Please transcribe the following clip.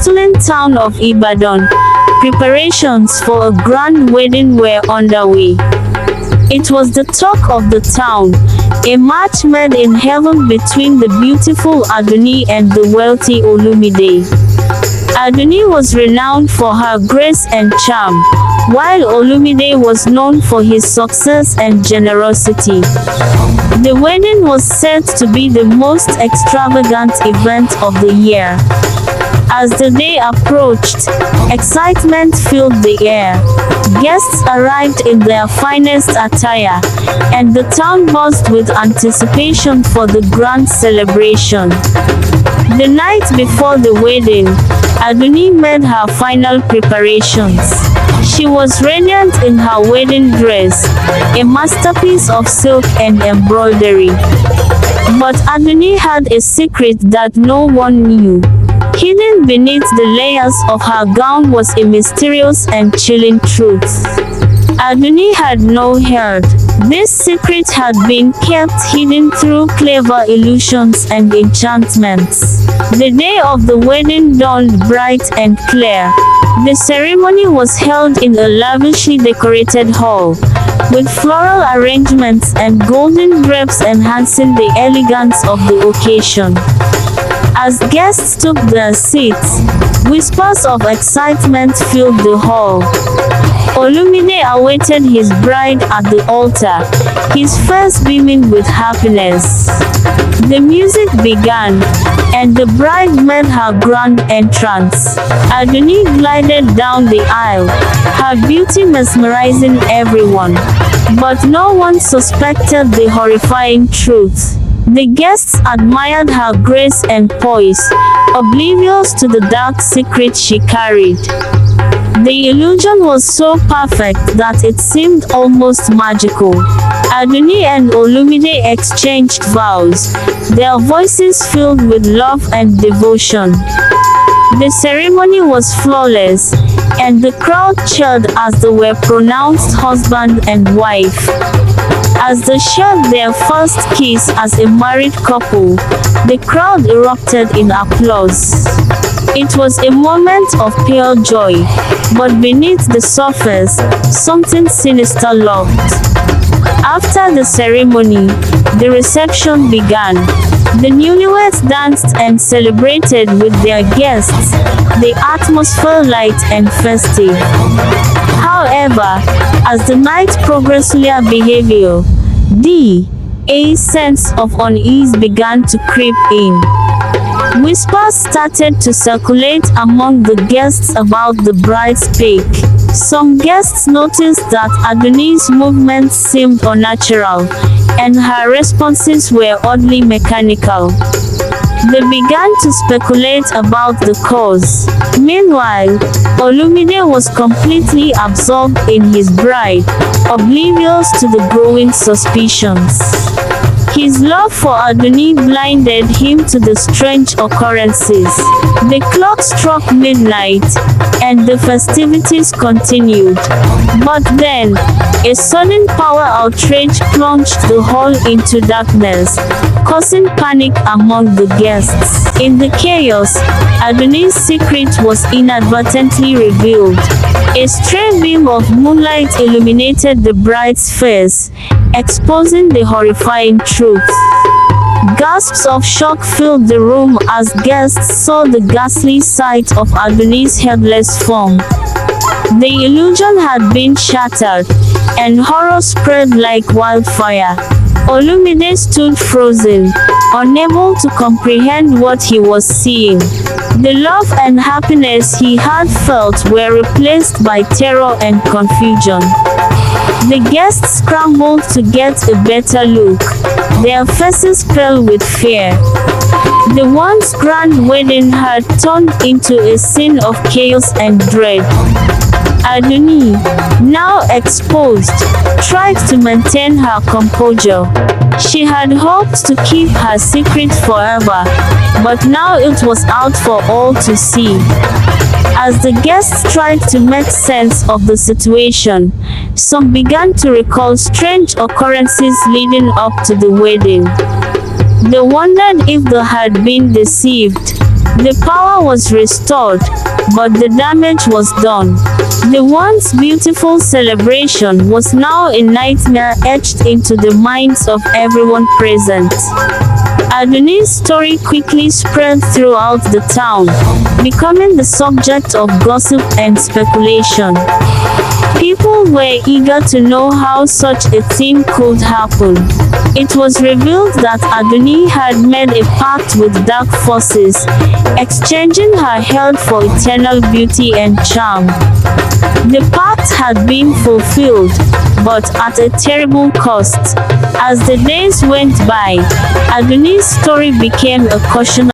bustling town of Ibadan, preparations for a grand wedding were underway. It was the talk of the town, a match made in heaven between the beautiful Aduni and the wealthy Olumide. Aduni was renowned for her grace and charm, while Olumide was known for his success and generosity. The wedding was said to be the most extravagant event of the year. As the day approached, excitement filled the air. Guests arrived in their finest attire, and the town buzzed with anticipation for the grand celebration. The night before the wedding, Aduni made her final preparations. She was radiant in her wedding dress, a masterpiece of silk and embroidery. But Aduni had a secret that no one knew. Hidden beneath the layers of her gown was a mysterious and chilling truth. Aduni had no heart. This secret had been kept hidden through clever illusions and enchantments. The day of the wedding dawned bright and clear. The ceremony was held in a lavishly decorated hall, with floral arrangements and golden drapes enhancing the elegance of the occasion. As guests took their seats, whispers of excitement filled the hall. Olumide awaited his bride at the altar, his face beaming with happiness. The music began, and the bride made her grand entrance. Aduni glided down the aisle, her beauty mesmerizing everyone. But no one suspected the horrifying truth. The guests admired her grace and poise, oblivious to the dark secret she carried. The illusion was so perfect that it seemed almost magical. Aduni and Olumide exchanged vows, their voices filled with love and devotion. The ceremony was flawless, and the crowd cheered as they were pronounced husband and wife. As they shared their first kiss as a married couple, the crowd erupted in applause. It was a moment of pure joy, but beneath the surface, something sinister lurked. After the ceremony, the reception began. The newlyweds danced and celebrated with their guests, the atmosphere light and festive. However, as the night progressed, a sense of unease began to creep in. Whispers started to circulate among the guests about the bride's peak. Some guests noticed that Aduni's movements seemed unnatural, and her responses were oddly mechanical. They began to speculate about the cause. Meanwhile, Olumide was completely absorbed in his bride, oblivious to the growing suspicions. His love for Aduni blinded him to the strange occurrences. The clock struck midnight, and the festivities continued. But then, a sudden power outrage plunged the hall into darkness, causing panic among the guests. In the chaos, Aduni's secret was inadvertently revealed. A stray beam of moonlight illuminated the bride's face, exposing the horrifying truth. Gasps of shock filled the room as guests saw the ghastly sight of Aduni's headless form. The illusion had been shattered, and horror spread like wildfire. Olumide stood frozen, unable to comprehend what he was seeing. The love and happiness he had felt were replaced by terror and confusion. The guests scrambled to get a better look, their faces pale with fear. The once grand wedding had turned into a scene of chaos and dread. Aduni, now exposed, tried to maintain her composure. She had hoped to keep her secret forever, but now it was out for all to see. As the guests tried to make sense of the situation, some began to recall strange occurrences leading up to the wedding. They wondered if they had been deceived, The power was restored, but the damage was done. The once beautiful celebration was now a nightmare etched into the minds of everyone present. Adonis' story quickly spread throughout the town, becoming the subject of gossip and speculation. People were eager to know how such a thing could happen. It was revealed that Adonis had made a pact with dark forces, exchanging her health for eternal beauty and charm. The pact had been fulfilled, but at a terrible cost. As the days went by, Adonis' story became a cautionary